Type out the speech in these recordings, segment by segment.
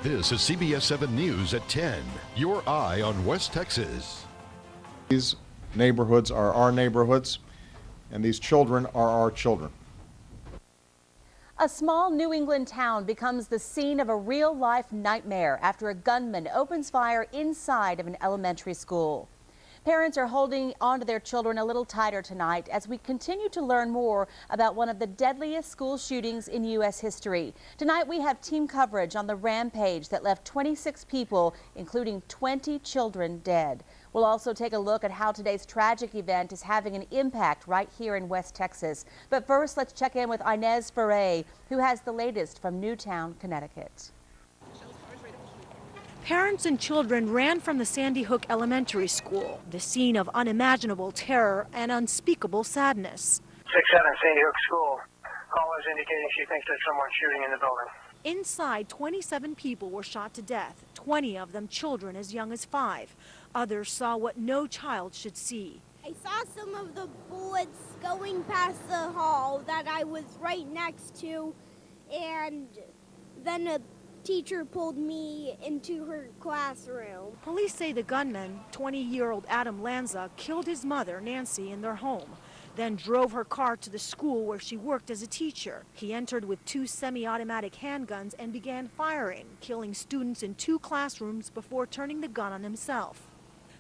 This is CBS 7 News at 10. Your eye on West Texas. These neighborhoods are our neighborhoods, and these children are our children. A small New England town becomes the scene of a real-life nightmare after a gunman opens fire inside of an elementary school. Parents are holding on to their children a little tighter tonight as we continue to learn more about one of the deadliest school shootings in U.S. history. Tonight we have team coverage on the rampage that left 26 people, including 20 children, dead. We'll also take a look at how today's tragic event is having an impact right here in West Texas. But first, let's check in with Inez Ferre, who has the latest from Newtown, Connecticut. Parents and children ran from the Sandy Hook Elementary School, the scene of unimaginable terror and unspeakable sadness. 6-7 Sandy Hook School. Caller is indicating she thinks there's someone shooting in the building. Inside, 27 people were shot to death, 20 of them children as young as 5. Others saw what no child should see. I saw some of the bullets going past the hall that I was right next to, and then a teacher pulled me into her classroom. Police say the gunman, 20-year-old Adam Lanza, killed his mother, Nancy, in their home, then drove her car to the school where she worked as a teacher. He entered with 2 semi-automatic handguns and began firing, killing students in 2 classrooms before turning the gun on himself.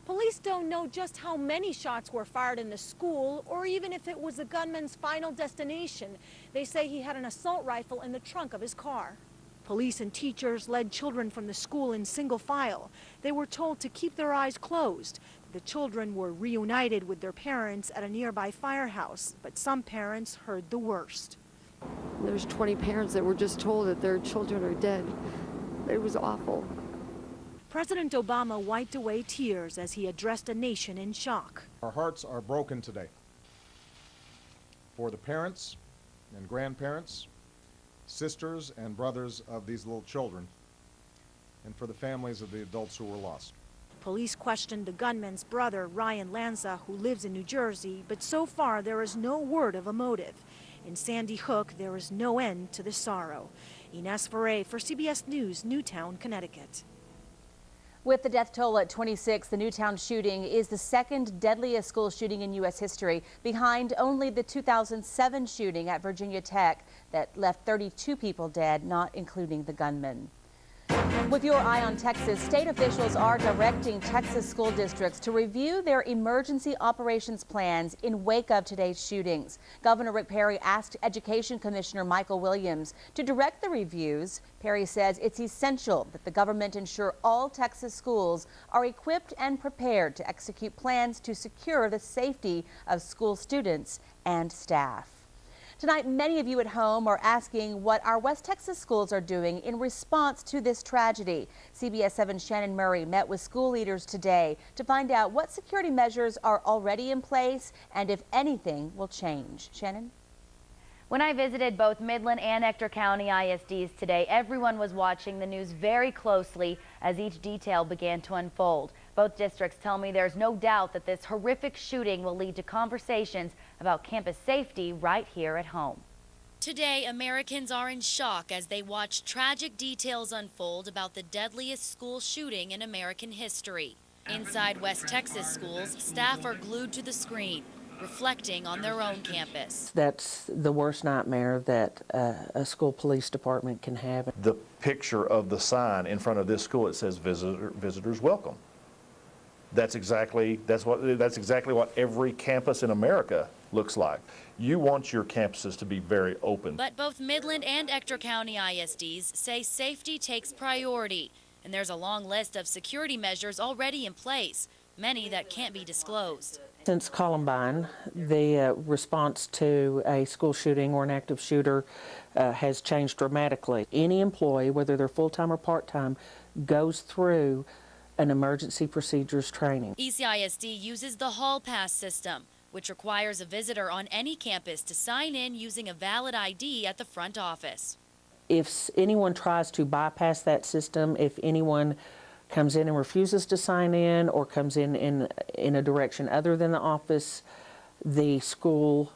Police don't know just how many shots were fired in the school or even if it was the gunman's final destination. They say he had an assault rifle in the trunk of his car. Police and teachers led children from the school in single file. They were told to keep their eyes closed. The children were reunited with their parents at a nearby firehouse, but some parents heard the worst. There's 20 parents that were just told that their children are dead. It was awful. President Obama wiped away tears as he addressed a nation in shock. Our hearts are broken today for the parents and grandparents, sisters and brothers of these little children, and for the families of the adults who were lost. Police questioned the gunman's brother, Ryan Lanza, who lives in New Jersey, but so far there is no word of a motive. In Sandy Hook, there is no end to the sorrow. Inez Ferre for CBS News, Newtown, Connecticut. With the death toll at 26, the Newtown shooting is the second deadliest school shooting in U.S. history, behind only the 2007 shooting at Virginia Tech that left 32 people dead, not including the gunman. With your eye on Texas, state officials are directing Texas school districts to review their emergency operations plans in wake of today's shootings. Governor Rick Perry asked Education Commissioner Michael Williams to direct the reviews. Perry says it's essential that the government ensure all Texas schools are equipped and prepared to execute plans to secure the safety of school students and staff. Tonight, many of you at home are asking what our West Texas schools are doing in response to this tragedy. CBS 7's Shannon Murray met with school leaders today to find out what security measures are already in place and if anything will change. Shannon? When I visited both Midland and Ector County ISDs today, everyone was watching the news very closely as each detail began to unfold. Both districts tell me there's no doubt that this horrific shooting will lead to conversations about campus safety right here at home. Today, Americans are in shock as they watch tragic details unfold about the deadliest school shooting in American history. Inside West Texas schools, staff are glued to the screen, reflecting on their own campus. That's the worst nightmare that a school police department can have. The picture of the sign in front of this school, it says visitors welcome. That's exactly what every campus in America looks like. You want your campuses to be very open. But both Midland and Ector County ISDs say safety takes priority, and there's a long list of security measures already in place, many that can't be disclosed. Since Columbine, the response to a school shooting or an active shooter has changed dramatically. Any employee, whether they're full-time or part-time, goes through an emergency procedures training. ECISD uses the Hall Pass system, which requires a visitor on any campus to sign in using a valid ID at the front office. If anyone tries to bypass that system, if anyone comes in and refuses to sign in or comes in a direction other than the office, the school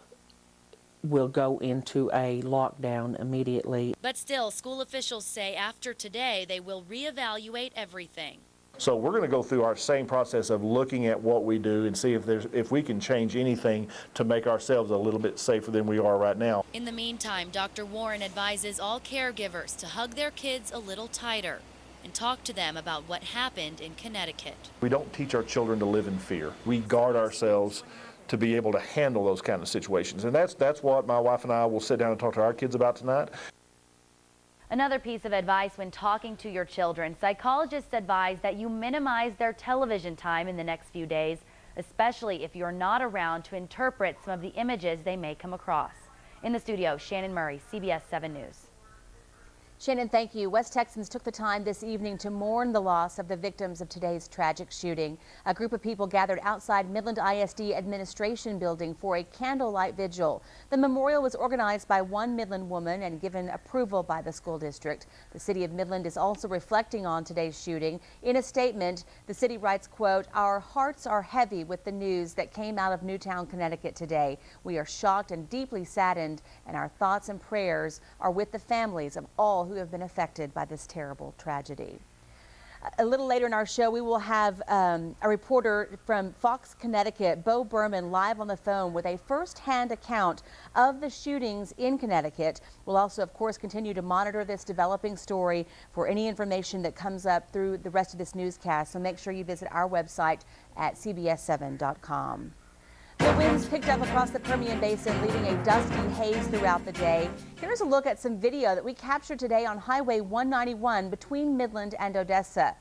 will go into a lockdown immediately. But still, school officials say after today, they will reevaluate everything. So we're going to go through our same process of looking at what we do and see if we can change anything to make ourselves a little bit safer than we are right now. In the meantime, Dr. Warren advises all caregivers to hug their kids a little tighter and talk to them about what happened in Connecticut. We don't teach our children to live in fear. We guard ourselves to be able to handle those kind of situations. And that's what my wife and I will sit down and talk to our kids about tonight. Another piece of advice when talking to your children, psychologists advise that you minimize their television time in the next few days, especially if you're not around to interpret some of the images they may come across. In the studio, Shannon Murray, CBS 7 News. Shannon, thank you. West Texans took the time this evening to mourn the loss of the victims of today's tragic shooting. A group of people gathered outside Midland ISD administration building for a candlelight vigil. The memorial was organized by one Midland woman and given approval by the school district. The city of Midland is also reflecting on today's shooting. In a statement, the city writes, quote, "Our hearts are heavy with the news that came out of Newtown, Connecticut today. We are shocked and deeply saddened, and our thoughts and prayers are with the families of all who have been affected by this terrible tragedy." A little later in our show, we will have a reporter from Fox, Connecticut, Bo Berman, live on the phone with a first-hand account of the shootings in Connecticut. We'll also, of course, continue to monitor this developing story for any information that comes up through the rest of this newscast. So make sure you visit our website at cbs7.com. The winds picked up across the Permian Basin, leaving a dusty haze throughout the day. Here's a look at some video that we captured today on Highway 191 between Midland and Odessa.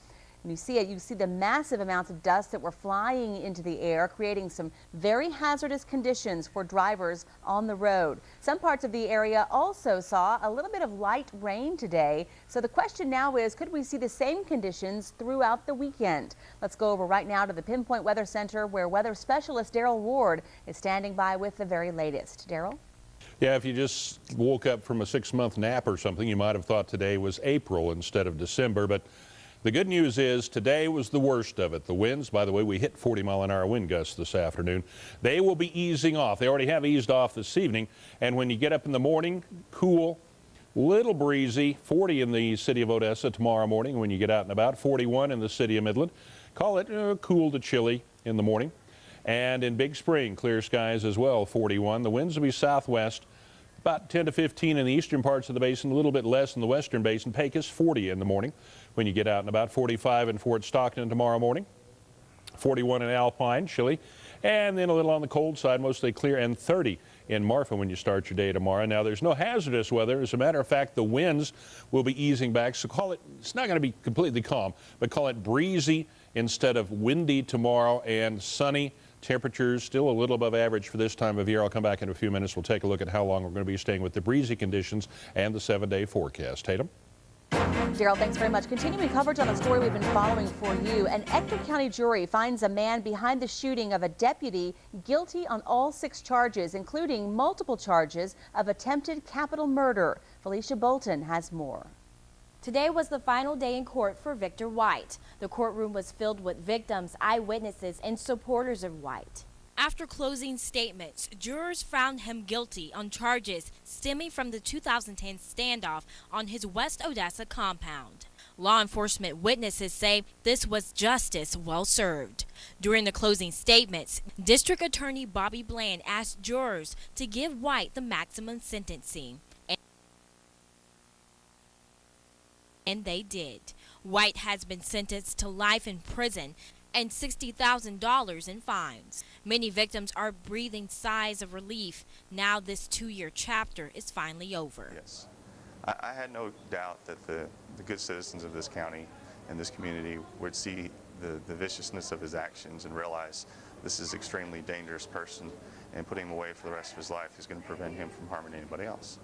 When you see it, you see the massive amounts of dust that were flying into the air, creating some very hazardous conditions for drivers on the road. Some parts of the area also saw a little bit of light rain today. So the question now is, could we see the same conditions throughout the weekend? Let's go over right now to the Pinpoint Weather Center, where weather specialist Daryl Ward is standing by with the very latest. Daryl? Yeah, if you just woke up from a 6-month nap or something, you might have thought today was April instead of December. But the good news is today was the worst of it. The winds, by the way, we hit 40-mile-an-hour wind gusts this afternoon. They will be easing off. They already have eased off this evening. And when you get up in the morning, cool, little breezy, 40 in the city of Odessa tomorrow morning when you get out and about, 41 in the city of Midland. Call it cool to chilly in the morning. And in Big Spring, clear skies as well, 41. The winds will be southwest, about 10 to 15 in the eastern parts of the basin, a little bit less in the western basin. Pecos, 40 in the morning when you get out and about, 45 in Fort Stockton tomorrow morning, 41 in Alpine, chilly, and then a little on the cold side, mostly clear, and 30 in Marfa when you start your day tomorrow. Now, there's no hazardous weather. As a matter of fact, the winds will be easing back, so call it, it's not going to be completely calm, but call it breezy instead of windy tomorrow, and sunny. Temperatures still a little above average for this time of year. I'll come back in a few minutes. We'll take a look at how long we're going to be staying with the breezy conditions and the 7-day forecast. Tatum? Daryl, thanks very much. Continuing coverage on a story we've been following for you. An Ector County jury finds a man behind the shooting of a deputy guilty on all 6 charges, including multiple charges of attempted capital murder. Felicia Bolton has more. Today was the final day in court for Victor White. The courtroom was filled with victims, eyewitnesses, and supporters of White. After closing statements, jurors found him guilty on charges stemming from the 2010 standoff on his West Odessa compound. Law enforcement witnesses say this was justice well served. During the closing statements, District Attorney Bobby Bland asked jurors to give White the maximum sentencing. And they did. White has been sentenced to life in prison and $60,000 in fines. Many victims are breathing sighs of relief. Now this 2-year chapter is finally over. Yes. I had no doubt that the good citizens of this county and this community would see the viciousness of his actions and realize this is an extremely dangerous person, and putting him away for the rest of his life is going to prevent him from harming anybody else.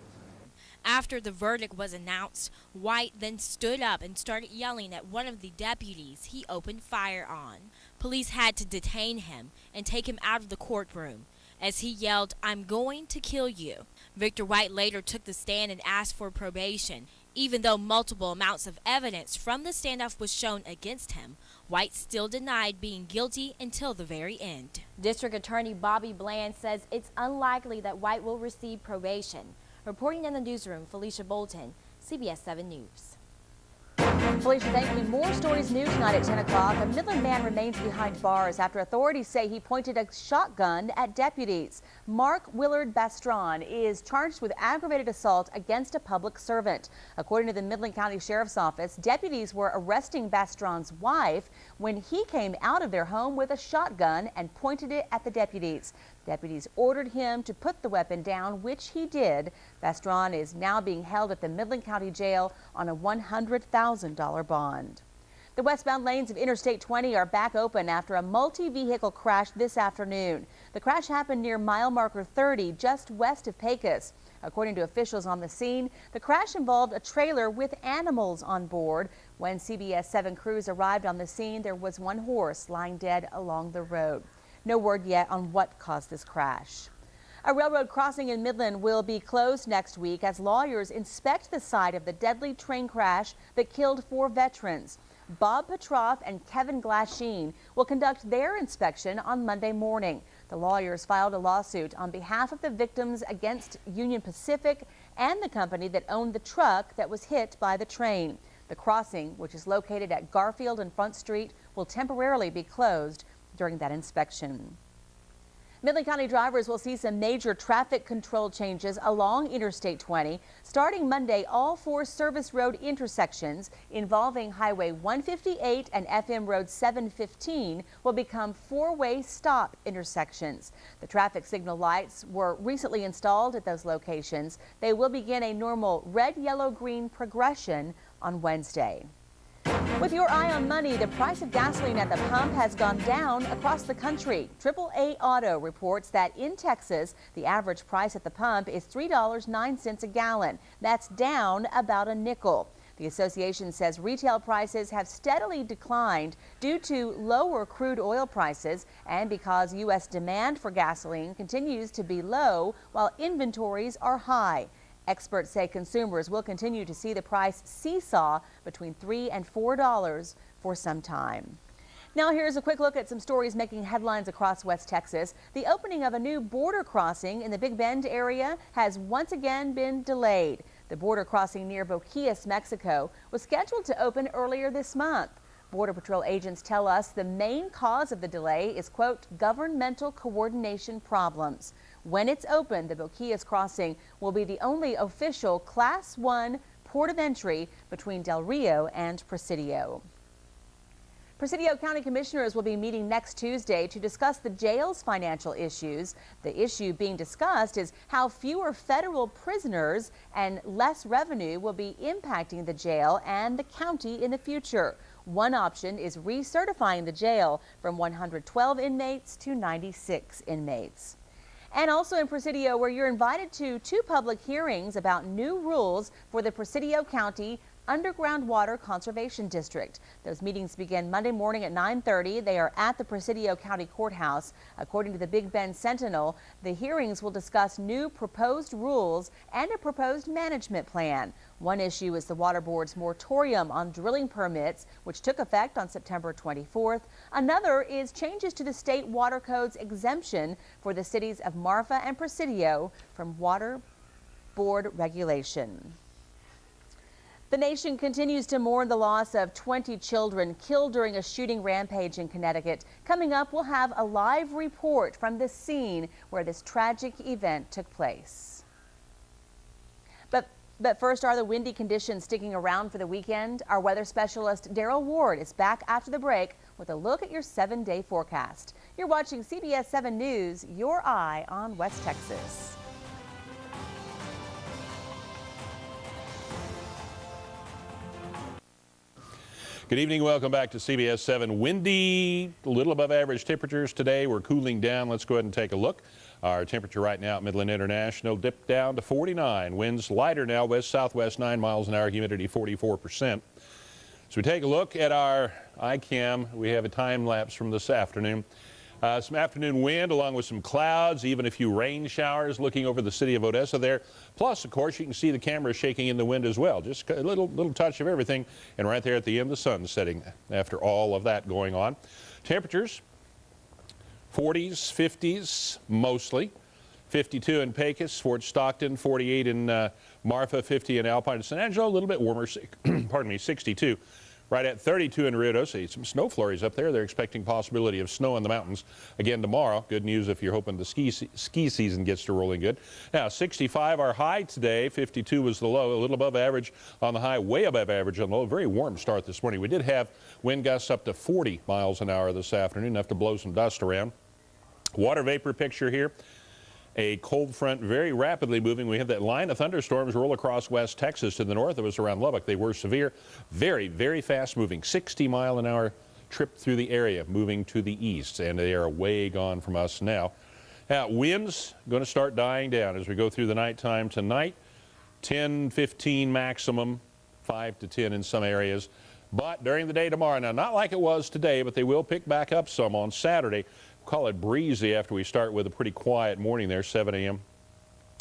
After the verdict was announced, White then stood up and started yelling at one of the deputies he opened fire on. Police had to detain him and take him out of the courtroom as he yelled, "I'm going to kill you." Victor White later took the stand and asked for probation. Even though multiple amounts of evidence from the standoff was shown against him, White still denied being guilty until the very end. District Attorney Bobby Bland says it's unlikely that White will receive probation. Reporting in the newsroom, Felicia Bolton, CBS 7 News. Felicia, thank you. More stories new tonight at 10 o'clock. A Midland man remains behind bars after authorities say he pointed a shotgun at deputies. Mark Willard Bastron is charged with aggravated assault against a public servant. According to the Midland County Sheriff's Office, deputies were arresting Bastron's wife when he came out of their home with a shotgun and pointed it at the deputies. Deputies ordered him to put the weapon down, which he did. Bastron is now being held at the Midland County Jail on a $100,000 bond. The westbound lanes of Interstate 20 are back open after a multi-vehicle crash this afternoon. The crash happened near mile marker 30, just west of Pecos. According to officials on the scene, the crash involved a trailer with animals on board. When CBS 7 crews arrived on the scene, there was one horse lying dead along the road. No word yet on what caused this crash. A railroad crossing in Midland will be closed next week as lawyers inspect the site of the deadly train crash that killed 4 veterans. Bob Petroff and Kevin Glasheen will conduct their inspection on Monday morning. The lawyers filed a lawsuit on behalf of the victims against Union Pacific and the company that owned the truck that was hit by the train. The crossing, which is located at Garfield and Front Street, will temporarily be closed during that inspection. Midland County drivers will see some major traffic control changes along Interstate 20. Starting Monday, all 4 service road intersections involving Highway 158 and FM Road 715 will become 4-way stop intersections. The traffic signal lights were recently installed at those locations. They will begin a normal red, yellow, green progression on Wednesday. With your eye on money, the price of gasoline at the pump has gone down across the country. AAA Auto reports that in Texas, the average price at the pump is $3.09 a gallon. That's down about a nickel. The association says retail prices have steadily declined due to lower crude oil prices and because U.S. demand for gasoline continues to be low while inventories are high. Experts say consumers will continue to see the price seesaw between $3 and $4 for some time. Now here's a quick look at some stories making headlines across West Texas. The opening of a new border crossing in the Big Bend area has once again been delayed. The border crossing near Boquillas, Mexico, was scheduled to open earlier this month. Border Patrol agents tell us the main cause of the delay is, quote, governmental coordination problems. When it's open, the Boquillas crossing will be the only official Class 1 port of entry between Del Rio and Presidio. Presidio County Commissioners will be meeting next Tuesday to discuss the jail's financial issues. The issue being discussed is how fewer federal prisoners and less revenue will be impacting the jail and the county in the future. One option is recertifying the jail from 112 inmates to 96 inmates. And also in Presidio, where you're invited to 2 public hearings about new rules for the Presidio County Underground Water Conservation District. Those meetings begin Monday morning at 9:30. They are at the Presidio County Courthouse. According to the Big Bend Sentinel, the hearings will discuss new proposed rules and a proposed management plan. One issue is the Water Board's moratorium on drilling permits, which took effect on September 24th. Another is changes to the state water code's exemption for the cities of Marfa and Presidio from Water Board regulation. The nation continues to mourn the loss of 20 children killed during a shooting rampage in Connecticut. Coming up, we'll have a live report from the scene where this tragic event took place. But first, are the windy conditions sticking around for the weekend? Our weather specialist Daryl Ward is back after the break with a look at your 7-day forecast. You're watching CBS 7 News, your eye on West Texas. Good evening. Welcome back to CBS 7. Windy, a little above average temperatures today. We're cooling down. Let's go ahead and take a look. Our temperature right now at Midland International dipped down to 49. Winds lighter now, west-southwest 9 miles an hour, humidity 44%. So we take a look at our iCam. We have a time lapse from this afternoon. Some afternoon wind along with some clouds, even a few rain showers looking over the city of Odessa there. Plus, of course, you can see the camera shaking in the wind as well. Just a little touch of everything. And right there at the end, the sun setting after all of that going on. Temperatures, 40s, 50s mostly. 52 in Pecos, Fort Stockton, 48 in Marfa, 50 in Alpine, San Angelo, a little bit warmer, pardon me, 62. Right at 32 in Rio Doce. Some snow flurries up there. They're expecting possibility of snow in the mountains again tomorrow. Good news if you're hoping the ski season gets to rolling good. Now, 65 our high today. 52 was the low. A little above average on the high, way above average on the low. Very warm start this morning. We did have wind gusts up to 40 miles an hour this afternoon, enough to blow some dust around. Water vapor picture here. A cold front very rapidly moving. We have that line of thunderstorms roll across West Texas to the north of us around Lubbock. They were severe, very, very fast moving. 60-mile-an-hour trip through the area, moving to the east, and they are way gone from us now. Now, winds going to start dying down as we go through the nighttime tonight. 10, 15 maximum, 5 to 10 in some areas. But during the day tomorrow, now not like it was today, but they will pick back up some on Saturday. Call it breezy after we start with a pretty quiet morning there, 7 a.m.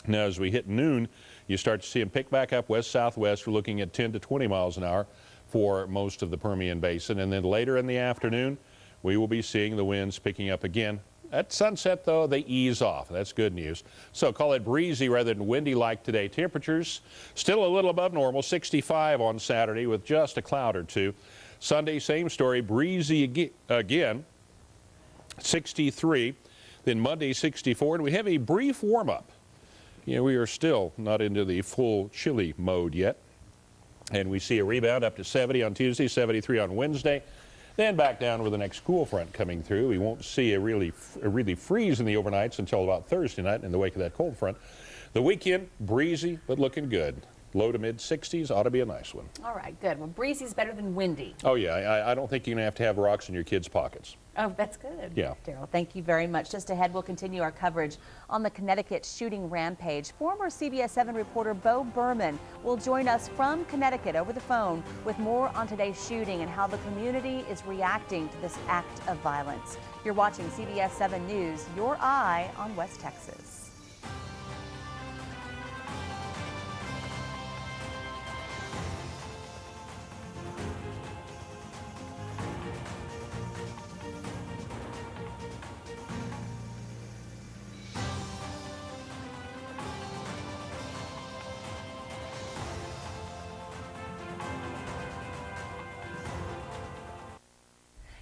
Now, as we hit noon, you start to see them pick back up west-southwest. We're looking at 10 to 20 miles an hour for most of the Permian Basin. And then later in the afternoon, we will be seeing the winds picking up again. At sunset, though, they ease off. That's good news. So call it breezy rather than windy like today. Temperatures still a little above normal, 65 on Saturday with just a cloud or two. Sunday, same story, breezy again. 63, then Monday 64, and we have a brief warm-up. You know, we are still not into the full chilly mode yet, and we see a rebound up to 70 on Tuesday, 73 on Wednesday, then back down with the next cool front coming through. We won't see a really freeze in the overnights until about Thursday night in the wake of that cold front. The weekend, breezy, but looking good. Low to mid 60s ought to be a nice one. All right, good. Well, breezy's better than windy. Oh, yeah. I don't think you're going to have rocks in your kids' pockets. Oh, that's good. Yeah. Daryl, thank you very much. Just ahead, we'll continue our coverage on the Connecticut shooting rampage. Former CBS 7 reporter Bo Berman will join us from Connecticut over the phone with more on today's shooting and how the community is reacting to this act of violence. You're watching CBS 7 News, your eye on West Texas.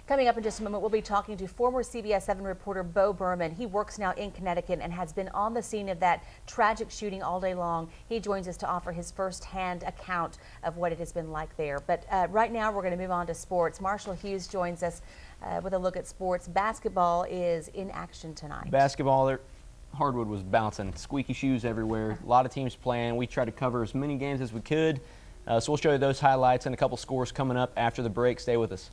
Coming up in just a moment, we'll be talking to former CBS 7 reporter Bo Berman. He works now in Connecticut and has been on the scene of that tragic shooting all day long. He joins us to offer his firsthand account of what it has been like there. But right now, we're going to move on to sports. Marshall Hughes joins us with a look at sports. Basketball is in action tonight. Basketball, hardwood was bouncing, squeaky shoes everywhere. A lot of teams playing. We tried to cover as many games as we could. So we'll show you those highlights and a couple scores coming up after the break. Stay with us.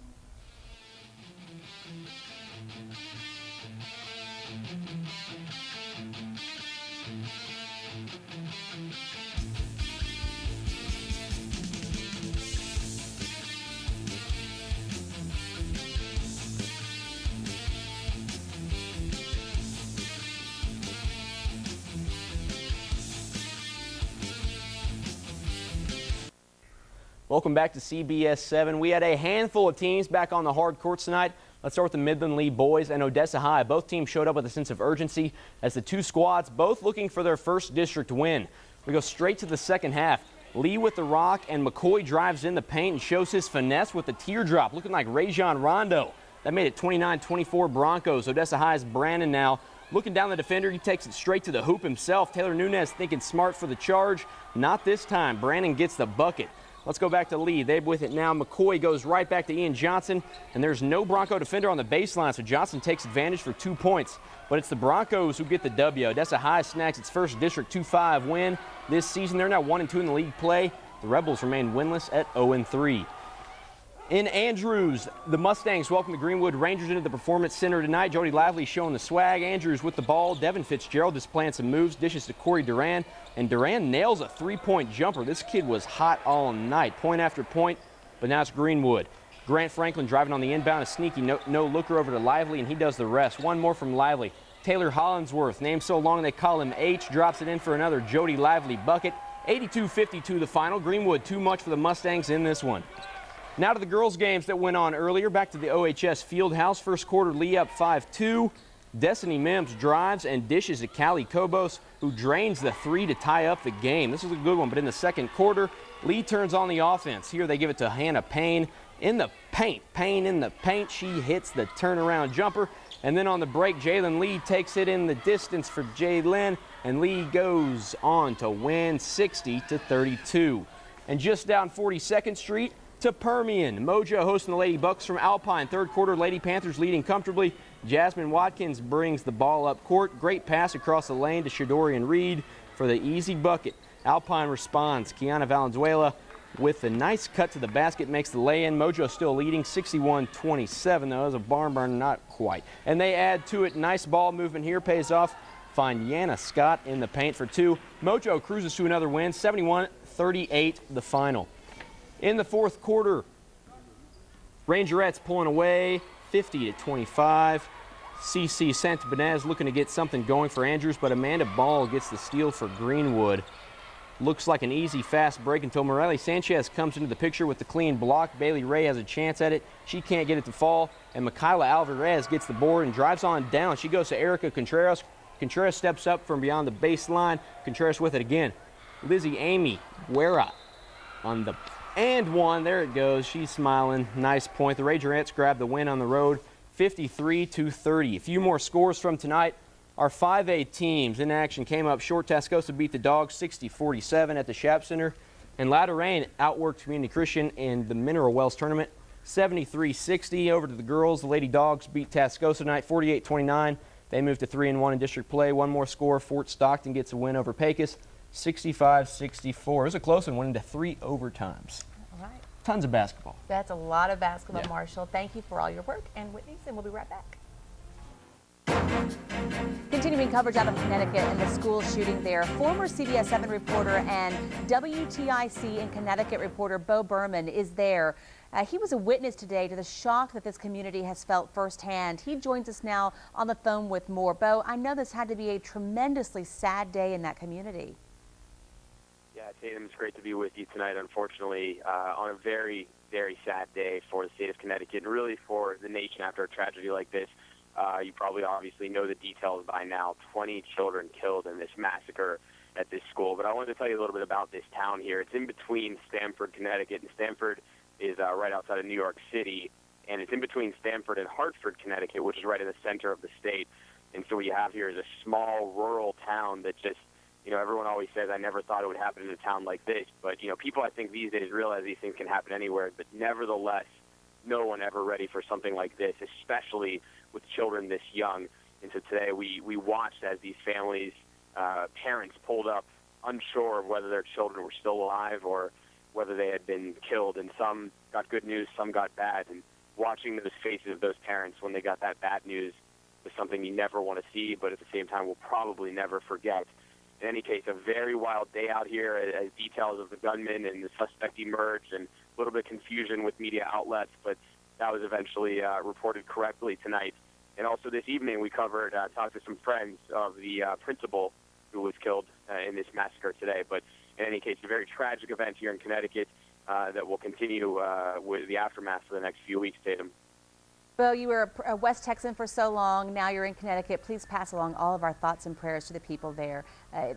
Welcome back to CBS 7. We had a handful of teams back on the hard courts tonight. Let's start with the Midland Lee boys and Odessa High. Both teams showed up with a sense of urgency as the two squads both looking for their first district win. We go straight to the second half. Lee with the rock, and McCoy drives in the paint and shows his finesse with the teardrop, looking like Rajon Rondo. That made it 29-24 Broncos. Odessa High's Brandon now looking down the defender. He takes it straight to the hoop himself. Taylor Nunez thinking smart for the charge. Not this time. Brandon gets the bucket. Let's go back to Lee. They're with it now. McCoy goes right back to Ian Johnson, and there's no Bronco defender on the baseline, so Johnson takes advantage for 2 points. But it's the Broncos who get the W. Odessa High snacks its first District 2-5 win this season. They're now 1-2 in the league play. The Rebels remain winless at 0-3. In Andrews, the Mustangs welcome the Greenwood Rangers into the Performance Center tonight. Jody Lively showing the swag. Andrews with the ball. Devin Fitzgerald displaying some moves. Dishes to Corey Duran. And Duran nails a three-point jumper. This kid was hot all night, point after point. But now it's Greenwood. Grant Franklin driving on the inbound, a sneaky no-looker over to Lively, and he does the rest. One more from Lively. Taylor Hollinsworth, named so long they call him H, drops it in for another Jody Lively bucket. 82-52 the final. Greenwood too much for the Mustangs in this one. Now to the girls' games that went on earlier. Back to the OHS Fieldhouse. First quarter, Lee up 5-2. Destiny Mims drives and dishes at Callie Kobos, who drains the three to tie up the game. This was a good one, but in the second quarter, Lee turns on the offense. Here they give it to Hannah Payne in the paint. Payne in the paint. She hits the turnaround jumper. And then on the break, Jalen Lee takes it in the distance for Jalen, and Lee goes on to win 60-32. And just down 42nd Street to Permian. Mojo hosting the Lady Bucks from Alpine. Third quarter, Lady Panthers leading comfortably. Jasmine Watkins brings the ball up court. Great pass across the lane to Shadorian Reed for the easy bucket. Alpine responds. Kiana Valenzuela with a nice cut to the basket makes the lay-in. Mojo still leading 61-27, though. It was a barn burner, not quite. And they add to it. Nice ball movement here, pays off. Find Yana Scott in the paint for two. Mojo cruises to another win, 71-38 the final. In the fourth quarter, Rangerettes pulling away, 50-25. CC Santabanez looking to get something going for Andrews, but Amanda Ball gets the steal for Greenwood. Looks like an easy, fast break until Morelli Sanchez comes into the picture with the clean block. Bailey Ray has a chance at it. She can't get it to fall, and Michaela Alvarez gets the board and drives on down. She goes to Erica Contreras. Contreras steps up from beyond the baseline. Contreras with it again. Lizzie Amy Guerra on the and one. There it goes. She's smiling. Nice point. The Rangerettes grab the win on the road, 53-30. A few more scores from tonight. Our 5A teams in action came up short. Tascosa beat the Dogs 60-47 at the Schaap Center. And Lateran outworked Community Christian in the Mineral Wells tournament 73-60. Over to the girls. The Lady Dogs beat Tascosa tonight 48-29. They moved to 3-1 in district play. One more score. Fort Stockton gets a win over Pecos 65-64. It was a close one, went into 3 overtimes. All right. Tons of basketball. That's a lot of basketball, Yeah. Marshall. Thank you for all your work and Whitney's, and we'll be right back. Continuing coverage out of Connecticut and the school shooting there, former CBS 7 reporter and WTIC in Connecticut reporter Bo Berman is there. He was a witness today to the shock that this community has felt firsthand. He joins us now on the phone with more. Bo, I know this had to be a tremendously sad day in that community. Yeah, Tatum, it's great to be with you tonight, unfortunately, on a very, very sad day for the state of Connecticut and really for the nation after a tragedy like this. You probably obviously know the details by now. 20 children killed in this massacre at this school. But I wanted to tell you a little bit about this town here. It's in between Stamford, Connecticut, and Stamford is right outside of New York City. And it's in between Stamford and Hartford, Connecticut, which is right in the center of the state. And so what you have here is a small rural town that just, you know, everyone always says, I never thought it would happen in a town like this. But, you know, people I think these days realize these things can happen anywhere. But nevertheless, no one ever ready for something like this, especially with children this young. And so today we watched as these families, parents pulled up unsure of whether their children were still alive or whether they had been killed. And some got good news, some got bad. And watching those faces of those parents when they got that bad news was something you never want to see, but at the same time we'll probably never forget. In any case, a very wild day out here as details of the gunman and the suspect emerged, and a little bit of confusion with media outlets, but that was eventually reported correctly tonight. And also this evening we covered, talked to some friends of the principal who was killed in this massacre today. But in any case, a very tragic event here in Connecticut that will continue with the aftermath for the next few weeks, Tatum. Bo, you were a West Texan for so long. Now you're in Connecticut. Please pass along all of our thoughts and prayers to the people there.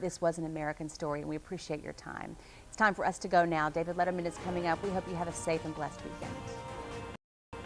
This was an American story, and we appreciate your time. It's time for us to go now. David Letterman is coming up. We hope you have a safe and blessed weekend.